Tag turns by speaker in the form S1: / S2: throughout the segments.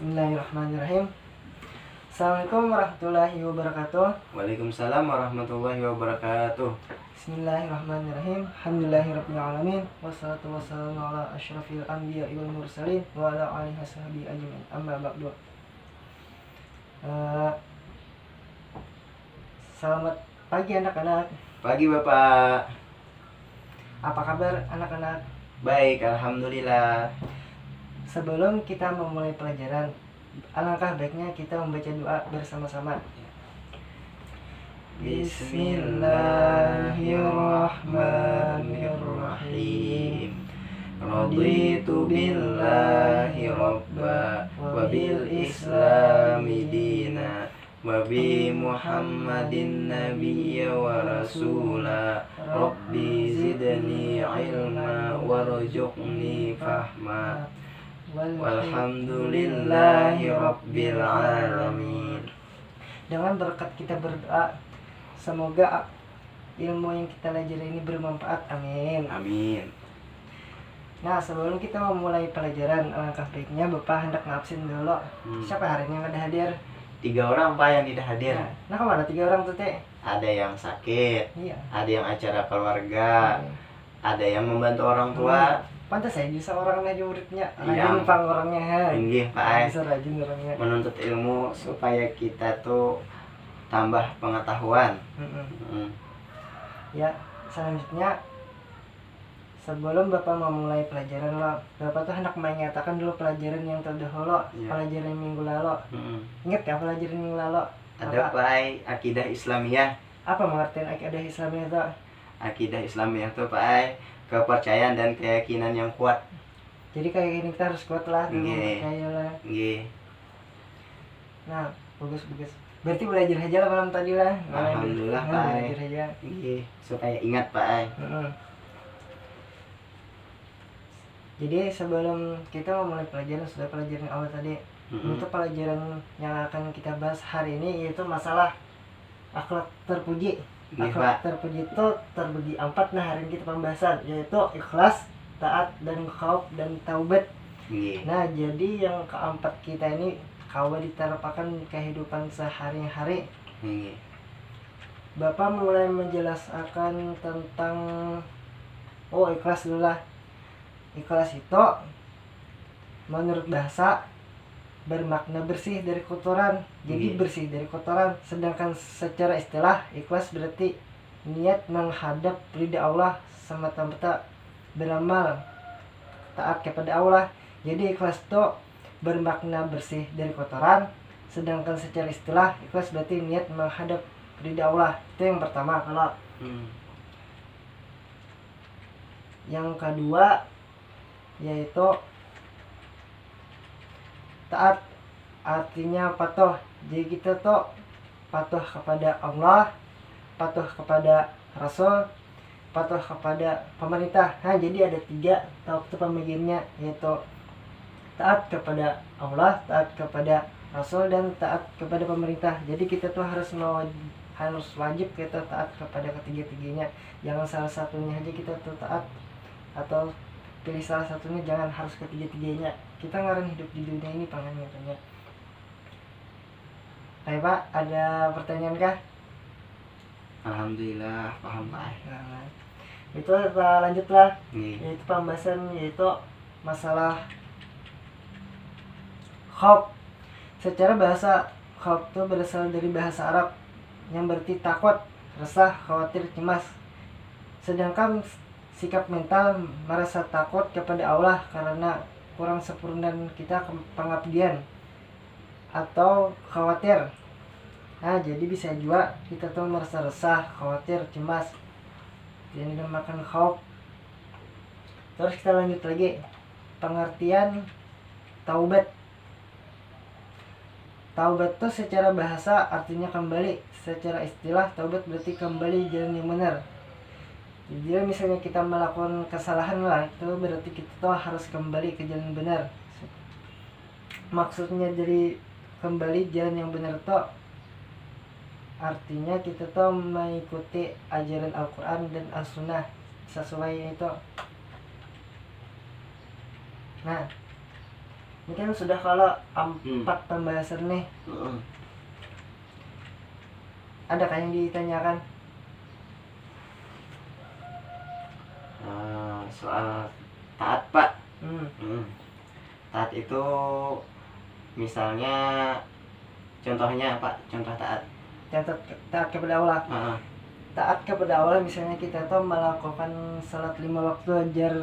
S1: Bismillahirrahmanirrahim. Assalamualaikum warahmatullahi wabarakatuh.
S2: Waalaikumsalam warahmatullahi wabarakatuh.
S1: Bismillahirrahmanirrahim. Alhamdulillahirabbil alamin. Wassalatu wassalamu ala asyrafil anbiya'i wal mursalin wa ala alihi washabihi ajmain. Amma ba'du. Selamat pagi anak-anak.
S2: Pagi Bapak.
S1: Apa kabar anak-anak?
S2: Baik, alhamdulillah.
S1: Sebelum kita memulai pelajaran, alangkah baiknya kita membaca doa bersama-sama. Bismillahirrahmanirrahim.
S2: Raditu billahi rabba wa bil islami dina wa bi Muhammadin nabiyya wa rasula. Rabbi zidni ilma warzuqni fahma. Walhamdulillahi rabbil alamin.
S1: Dengan berkat kita berdoa, semoga ilmu yang kita pelajari ini bermanfaat. Amin.
S2: Amin.
S1: Nah, sebelum kita memulai pelajaran, alangkah baiknya Bapak hendak ngabsen dulu. Siapa hari ini yang ada hadir?
S2: 3 orang Pak yang tidak hadir.
S1: Nah kemana 3 orang tuh teh?
S2: Ada yang sakit,
S1: Iya.
S2: ada yang acara keluarga, ada yang membantu orang tua.
S1: Pantas saya bisa orang aja muridnya.
S2: Iya.
S1: Rajin pang orangnya.
S2: Inggih Pak.
S1: Bisa rajin orangnya.
S2: Menuntut ilmu supaya kita tuh tambah pengetahuan.
S1: Ya, selanjutnya sebelum Bapak memulai pelajaran lo, Bapak tuh hendak menyatakan dulu pelajaran yang terdahulu,
S2: Ya.
S1: pelajaran minggu lalu. Ingat ya pelajaran minggu lalu?
S2: Ada Pak, akidah Islamiyah.
S1: Apa pengertian akidah Islamiyah itu?
S2: Akidah Islamiyah tuh Pak, kepercayaan dan keyakinan yang kuat.
S1: Jadi kayak gini kita harus kuat lah,
S2: Nggih.
S1: percaya lah.
S2: Nggih.
S1: Nah, bagus. Berarti belajar aja lah malam tadi lah.
S2: Alhamdulillah, Pak.
S1: Belajar aja.
S2: Nggih, supaya ingat Pak.
S1: Jadi sebelum kita memulai pelajaran, sudah pelajaran awal tadi. Untuk pelajaran yang akan kita bahas hari ini yaitu masalah akhlak terpuji.
S2: Nggih,
S1: Akhlak
S2: Pak.
S1: terpuji itu terbagi 4. Nah, hari ini kita pembahasan yaitu ikhlas, taat, dan khauf, dan taubat.
S2: Nggih.
S1: Nah, jadi yang keempat kita ini kawa diterapkan kehidupan sehari-hari.
S2: Nggih.
S1: Bapak mulai menjelaskan tentang ikhlas dulu lah. Ikhlas itu menurut bahasa bermakna bersih dari kotoran. Jadi bersih dari kotoran. Sedangkan secara istilah ikhlas berarti niat menghadap ridha Allah semata-mata beramal taat kepada Allah. Jadi ikhlas itu bermakna bersih dari kotoran. Sedangkan secara istilah ikhlas berarti niat menghadap ridha Allah. Itu yang pertama. Kalau yang kedua yaitu taat, artinya patuh. Jadi kita tuh patuh kepada Allah, patuh kepada Rasul, patuh kepada pemerintah. Nah, jadi ada 3 tahap pembagiannya, yaitu taat kepada Allah, taat kepada Rasul, dan taat kepada pemerintah. Jadi kita tuh harus wajib kita taat kepada ketiga-tiganya. Jangan salah satunya aja kita tuh taat, atau pilih salah satunya, jangan harus ketiga-tiganya. Kita ngaran hidup di dunia ini pangan katanya. Baik Pak, ada pertanyaan kah?
S2: Alhamdulillah, paham Pak.
S1: Nah, itu kita lanjutlah.
S2: Nggih.
S1: Yaitu pembahasan yaitu masalah khauf. Secara bahasa khauf itu berasal dari bahasa Arab yang berarti takut, resah, khawatir, cemas. Sedangkan sikap mental merasa takut kepada Allah karena kurang sempurna kita pengabdian, atau khawatir. Nah, jadi bisa juga kita tuh merasa resah, khawatir, cemas. Jadi dinamakan khauf. Terus kita lanjut lagi. Pengertian taubat. Taubat itu secara bahasa artinya kembali. Secara istilah taubat berarti kembali jalan yang benar. Jadi misalnya kita melakukan kesalahan lah, itu berarti kita tuh harus kembali ke jalan benar. Maksudnya dari kembali jalan yang benar tuh artinya kita tuh mengikuti ajaran Al-Quran dan As-Sunnah sesuai itu. Nah, Ini kan sudah kalau
S2: Hmm.
S1: 4 pembahasan nih.
S2: Heeh.
S1: Adakah yang ditanyakan?
S2: Soal taat, Pak.
S1: Hmm.
S2: Taat itu misalnya contohnya Pak, contoh taat.
S1: Contoh taat kepada Allah.
S2: Heeh.
S1: Taat kepada Allah misalnya kita tuh melakukan salat 5 waktu ajar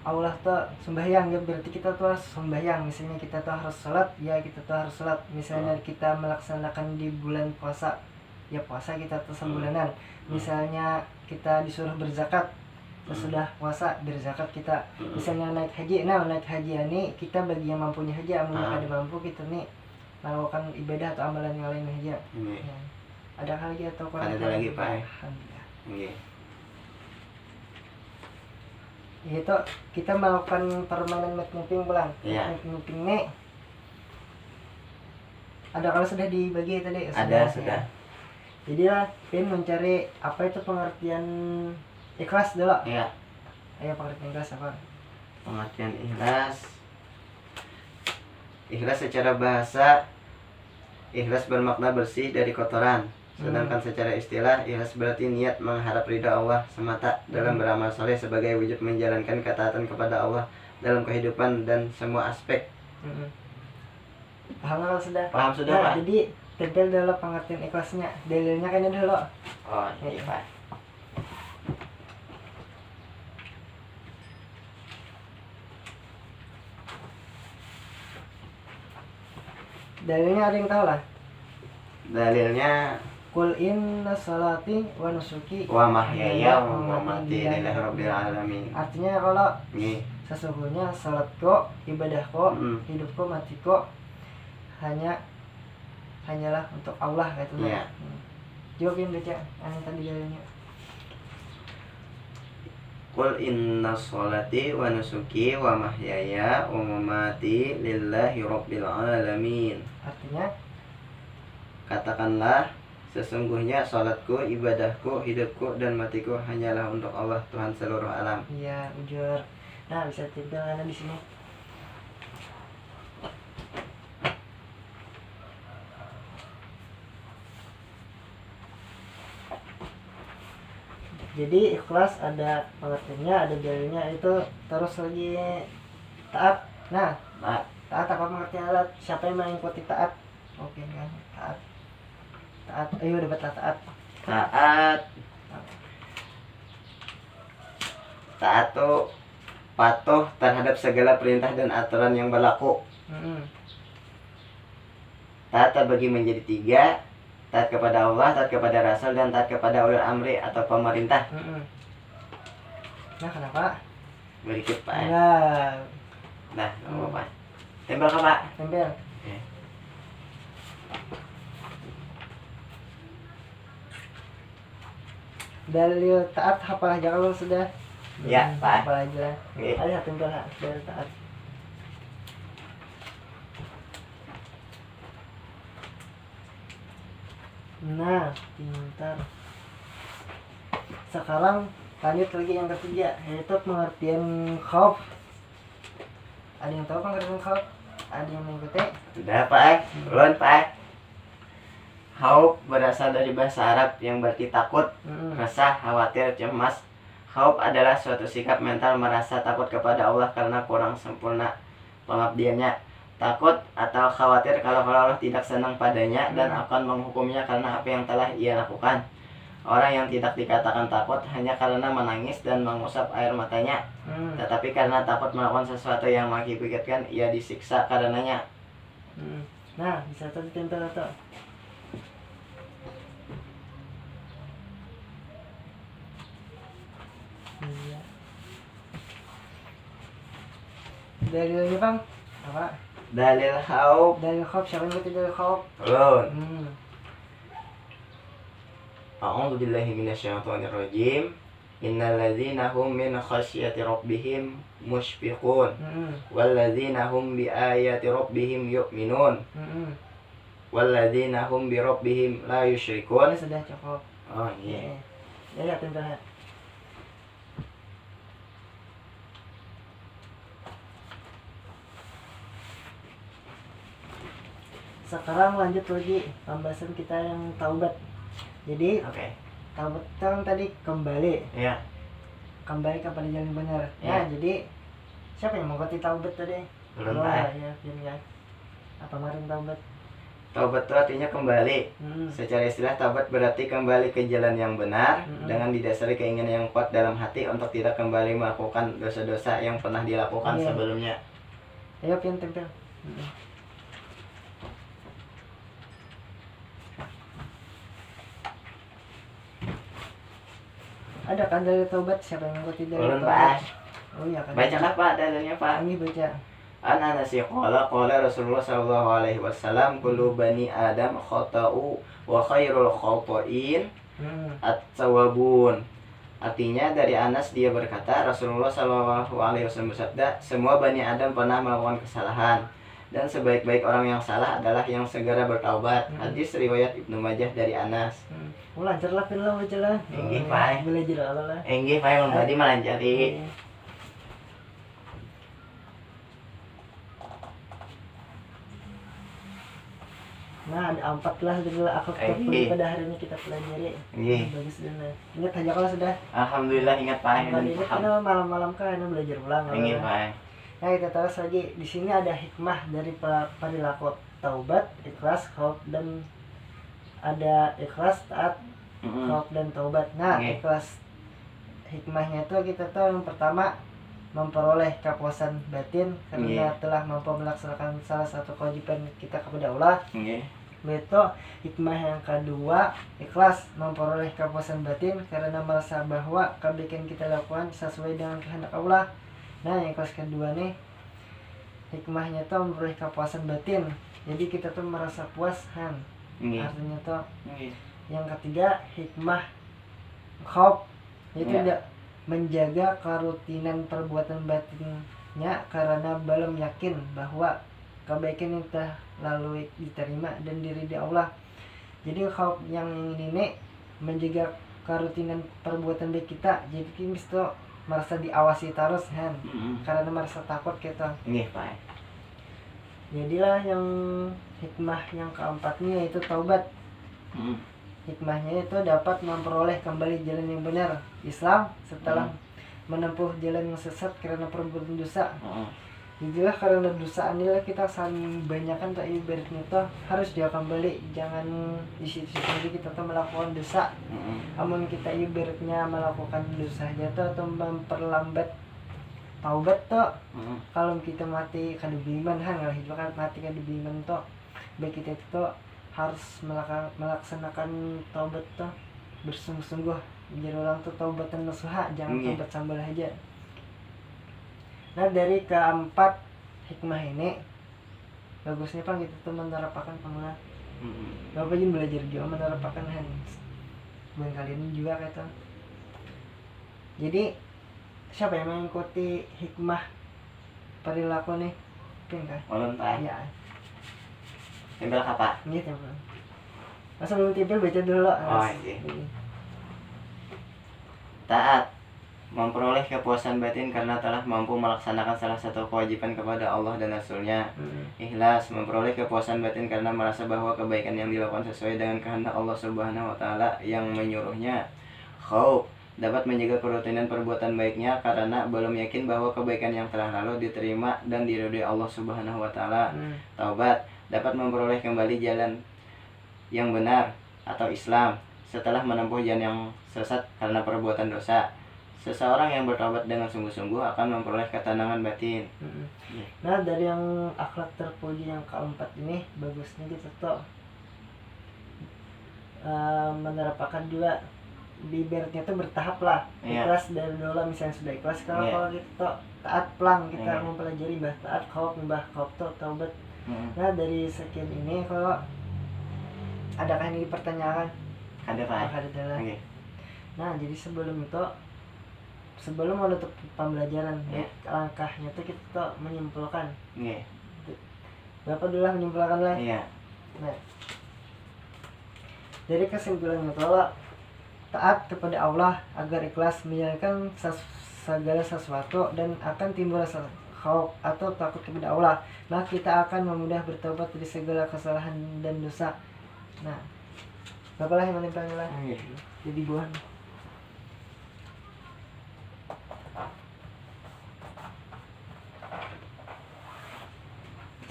S1: Allah tuh sembahyang ya, berarti kita tuh harus sembahyang. Misalnya kita tuh harus sholat, ya kita tuh harus sholat. Misalnya kita melaksanakan di bulan puasa, ya puasa kita tuh sebulanan. Misalnya kita disuruh berzakat, sesudah puasa berzakat kita. Misalnya naik haji, nah naik haji ini kita bagi yang mampunya haji, amun ada mampu kita nih melakukan ibadah atau amalan yang lain aja. Ya. Ada hal lagi atau kurang?
S2: Ada lagi, Pak.
S1: Alhamdulillah.
S2: Nggih.
S1: Yaitu kita melakukan permainan matchmaking bulan.
S2: Iya.
S1: Matchmaking nih ada kalau sudah dibagi tadi?
S2: Sudah.
S1: Jadi lah Pin mencari apa itu pengertian ikhlas dulu.
S2: Iya.
S1: Ayo pengertian ikhlas apa?
S2: Pengertian ikhlas. Ikhlas secara bahasa, ikhlas bermakna bersih dari kotoran. Sedangkan secara istilah, ikhlas berarti niat mengharap ridha Allah semata dalam beramal soleh sebagai wujud menjalankan ketaatan kepada Allah dalam kehidupan dan semua aspek.
S1: Paham kalau sudah?
S2: Paham sudah,
S1: Nah,
S2: Pak?
S1: jadi tempel dulu pengertian ikhlasnya. Dalilnya kan ini dulu.
S2: Oh, iya, Pak.
S1: Dalilnya ada yang tahu lah.
S2: Dalilnya
S1: Qul inna salati wa nusuki
S2: wa mahyaya wa mamati lillahi rabbil alamin.
S1: Artinya kalau
S2: Nggih.
S1: sesungguhnya salatku, ibadahku, hidupku, matiku hanyalah untuk Allah gitu.
S2: Iya.
S1: Jawabin baca yang tadi dalilnya.
S2: Qul inna sholati wa nusuki wa mahyaya wa mamati lillahi rabbil alamin.
S1: Artinya
S2: Katakanlah, sesungguhnya salatku, ibadahku, hidupku, dan matiku hanyalah untuk Allah, Tuhan seluruh alam.
S1: iya, ujur. Nah, bisa tempel ada di sini. Jadi ikhlas ada pengertiannya, ada dalilnya, itu terus lagi taat. Nah, taat apa pengertian taat? Siapa yang mengikuti taat? Oke kan, taat. Ayo dapat taat.
S2: Taat tuh patuh terhadap segala perintah dan aturan yang berlaku. Taat terbagi menjadi 3. Taat kepada Allah, taat kepada Rasul, dan taat kepada ulil amri atau pemerintah.
S1: Nah, kenapa?
S2: Berikut, Pak.
S1: Nah,
S2: Apa? Tempel ke, Pak.
S1: tempel. Dalil taat hafal aja kalau sudah.
S2: Ya, Pak.
S1: Hafal aja.
S2: Nggih.
S1: Ada tempel dalil taat. Nah, pintar. Sekarang lanjut lagi yang ketiga, yaitu pengertian khauf. Ada yang tahu pengertian khauf? Ada yang mengikuti?
S2: Udah, Pak. Belum, Pak. Khauf berasal dari bahasa Arab yang berarti takut, resah, khawatir, cemas. Khauf adalah suatu sikap mental merasa takut kepada Allah karena kurang sempurna pengabdiannya. Takut atau khawatir kalau Allah tidak senang padanya dan akan menghukumnya karena apa yang telah ia lakukan. Orang yang tidak dikatakan takut hanya karena menangis dan mengusap air matanya, tetapi karena takut melakukan sesuatu yang mengakibatkan ia disiksa karenanya.
S1: Nah, bisa tuh ditempel atau iya. Dalilnya bang apa?
S2: Dalil khauf.
S1: Dalil khauf, siapa yang ngerti dalil khauf?
S2: Ulun. A'udzu billahi minasyaitonir rajim. Innal ladzina hum min khasyati rabbihim mushfiqun. Wal ladzina hum bi ayati rabbihim yu'minun. Wal ladzina hum bi rabbihim la yusyrikun.
S1: Sudah cukup.
S2: Oh iya.
S1: Ya, tempel. sekarang lanjut lagi pembahasan kita yang taubat. Jadi
S2: Oke.
S1: taubat kan tadi kembali
S2: Iya.
S1: kepada jalan yang benar.
S2: Iya.
S1: Ya, jadi siapa yang mau ngerti taubat tadi?
S2: Belum,
S1: Oh,
S2: Pak.
S1: ya, ya. Apa kemarin taubat?
S2: Taubat itu artinya kembali. Secara istilah taubat berarti kembali ke jalan yang benar dengan didasari keinginan yang kuat dalam hati untuk tidak kembali melakukan dosa-dosa yang pernah dilakukan
S1: Iya.
S2: sebelumnya.
S1: Ayo pian tempel. Ada kan dari taubat, siapa yang ngerti dari
S2: Belum,
S1: taubat?
S2: Pak.
S1: Oh iya kan.
S2: Baca apa dalilnya, Pak?
S1: Ini baca.
S2: An Anas qala Rasulullah sallallahu alaihi wasallam kullu bani Adam khata'u wa khairul khata'in at-tawwabun. Artinya dari Anas dia berkata Rasulullah sallallahu alaihi wasallam bersabda, semua bani Adam pernah melakukan kesalahan dan sebaik-baik orang yang salah adalah yang segera bertaubat. Hadis riwayat Ibnu Majah dari Anas.
S1: Lancar lah pin lah baca lah.
S2: Inggih, Pak.
S1: Belajar Allah lah.
S2: Inggih, Pak, mun tadi melancari.
S1: Nah, ada 4 lah dulu akhlak terpuji pada hari ini kita pelajari. Bagus dulu. Ingat aja kalau sudah.
S2: Alhamdulillah ingat, Pak.
S1: Ini karena malam-malam kan belajar ulang.
S2: Ingat, Pak.
S1: Nah, kita terus lagi di sini ada hikmah dari perilaku taubat, ikhlas, khauf, dan ada ikhlas, taat, khauf, dan taubat. Nah, ikhlas hikmahnya itu kita tahu yang pertama memperoleh kepuasan batin karena telah mampu melaksanakan salah satu kewajiban kita kepada Allah. Itu hikmah yang kedua, ikhlas memperoleh kepuasan batin karena merasa bahwa kebaikan kita lakukan sesuai dengan kehendak Allah. Nah, yang kelas kedua nih hikmahnya tuh memperoleh kepuasan batin. Jadi kita tuh merasa puas kan. Artinya tuh. Yang ketiga hikmah khauf itu menjaga kerutinan perbuatan batinnya karena belum yakin bahwa kebaikan yang telah lalu diterima dan diridhoi Allah. Jadi khauf yang ini nih menjaga kerutinan perbuatan baik kita. Jadi kita merasa diawasi terus kan karena merasa takut kita.
S2: Pak.
S1: Jadilah yang hikmah yang keempatnya yaitu taubat. Hikmahnya itu dapat memperoleh kembali jalan yang benar Islam setelah menempuh jalan yang sesat karena perbuatan dosa. Jadilah karena dosa inilah kita saling banyakkan tak ibaratnya itu harus dia kembali, jangan di situ kita tuh melakukan dosa. Namun kita ibaratnya melakukan dosa jatuh atau memperlambat taubat tuh. Kalau kita mati kadubiman kan, kalau hidup kan mati kadubiman tuh, baik kita itu harus melaksanakan taubat tuh bersungguh-sungguh. Jadi orang tuh taubatan nasuha, jangan taubat sambal aja. Nah, dari keempat hikmah ini bagusnya Pak kita tuh menerapkan pengenalan. Bapak juga belajar juga menerapkan bukan kalian juga kata. Jadi siapa yang mengikuti hikmah perilaku nih? Kan?
S2: Ulun, Pak.
S1: Ya.
S2: Tempel apa?
S1: Gitu, Pak. Masa belum tempel baca dulu.
S2: Taat memperoleh kepuasan batin karena telah mampu melaksanakan salah satu kewajiban kepada Allah dan Rasul-Nya. Ikhlas memperoleh kepuasan batin karena merasa bahwa kebaikan yang dilakukan sesuai dengan kehendak Allah Subhanahu wa taala yang menyuruhnya. Khauf dapat menjaga kerutinan perbuatan baiknya karena belum yakin bahwa kebaikan yang telah lalu diterima dan diridhoi Allah Subhanahu wa taala. Taubat dapat memperoleh kembali jalan yang benar atau Islam setelah menempuh jalan yang sesat karena perbuatan dosa. Seseorang yang bertobat dengan sungguh-sungguh akan memperoleh ketenangan batin.
S1: Nah, dari yang akhlak terpuji yang keempat ini bagusnya kita tuh menerapkan juga ibaratnya tuh bertahap lah. Ikhlas dari dulu misalnya sudah ikhlas kalau kita taat pelang kita mempelajari bah taat khauf tuh taubat. Nah, dari sekian ini kalau adakah ini pertanyaan?
S2: Ada, Pak.
S1: Ada. Nah, jadi sebelum menutup pembelajaran langkahnya tuh kita tuh menyimpulkan. Bapak dulu lah menyimpulkan lah. Nah, dari kesimpulannya kalau taat kepada Allah agar ikhlas menjalankan segala sesuatu dan akan timbul rasa khauf atau takut kepada Allah, maka kita akan memudah bertobat dari segala kesalahan dan dosa. Nah, Bapak lah yang menempelnya lah.
S2: Iya.
S1: Jadi buah.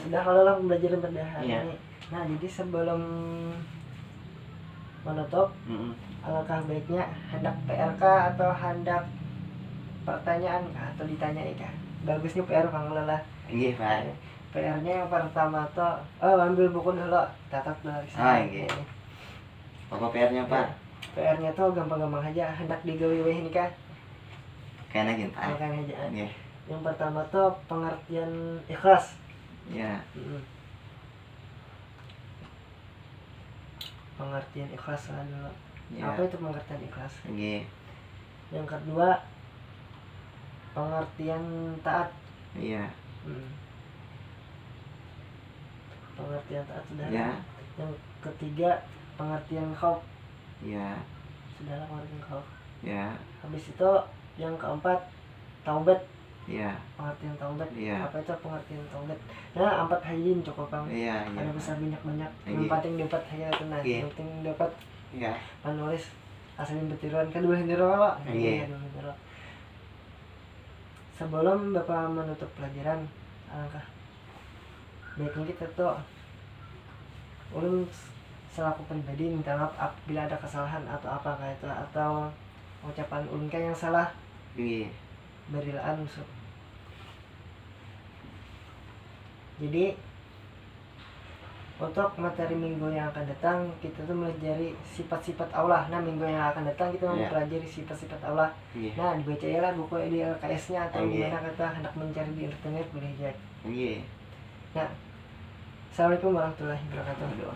S1: Sudah kalau lah pembelajaran pada hari
S2: Iya.
S1: ini. Nah, jadi sebelum menutup, alangkah baiknya hendak PRK atau hendak pertanyaan kah atau ditanyai kah? Bagusnya PR panggil lah.
S2: Nggih, Pak.
S1: PR-nya yang pertama tuh, ambil buku dulu, catat dulu.
S2: Nggih. Apa PR-nya, Pak?
S1: PR-nya tuh gampang-gampang aja, hendak digawe ini kah?
S2: Kayaknya gini, Pak.
S1: Makan aja.
S2: Nggih.
S1: Yang pertama tuh pengertian ikhlas.
S2: Ya.
S1: Pengertian ikhlas lah dulu.
S2: Ya.
S1: Apa itu pengertian ikhlas?
S2: Nggih.
S1: Yang kedua pengertian taat.
S2: Iya.
S1: Pengertian taat sudah.
S2: Ya.
S1: Yang ketiga pengertian khauf.
S2: Ya.
S1: Sudahlah pengertian khauf.
S2: Ya.
S1: Habis itu yang keempat taubat.
S2: Iya.
S1: Pengertian taubat.
S2: Iya.
S1: Apa itu pengertian taubat? Nah, 4 hajin cukup bang.
S2: Iya, iya.
S1: Ada besar banyak.
S2: Iya.
S1: Yang penting dapat hanya itu nah.
S2: Iya.
S1: Yang penting dapat
S2: Iya.
S1: menulis asalin betiruan kan dua hindero pak.
S2: Iya.
S1: Dua hindero. Sebelum Bapak menutup pelajaran, alangkah baiknya kita tuh ulun selaku pribadi minta maaf apabila ada kesalahan atau apa kayak itu atau ucapan ulun yang salah.
S2: Nggih.
S1: Berilaan musuh. Jadi untuk materi minggu yang akan datang kita tuh mempelajari sifat-sifat Allah. Nah, minggu yang akan datang kita
S2: Iya.
S1: mempelajari sifat-sifat Allah.
S2: Nggih.
S1: Nah, dibaca ya lah buku di LKS-nya atau
S2: Iya.
S1: gimana kata hendak mencari di internet boleh aja.
S2: Nggih.
S1: Nah, Assalamualaikum warahmatullahi wabarakatuh.
S2: Aduh.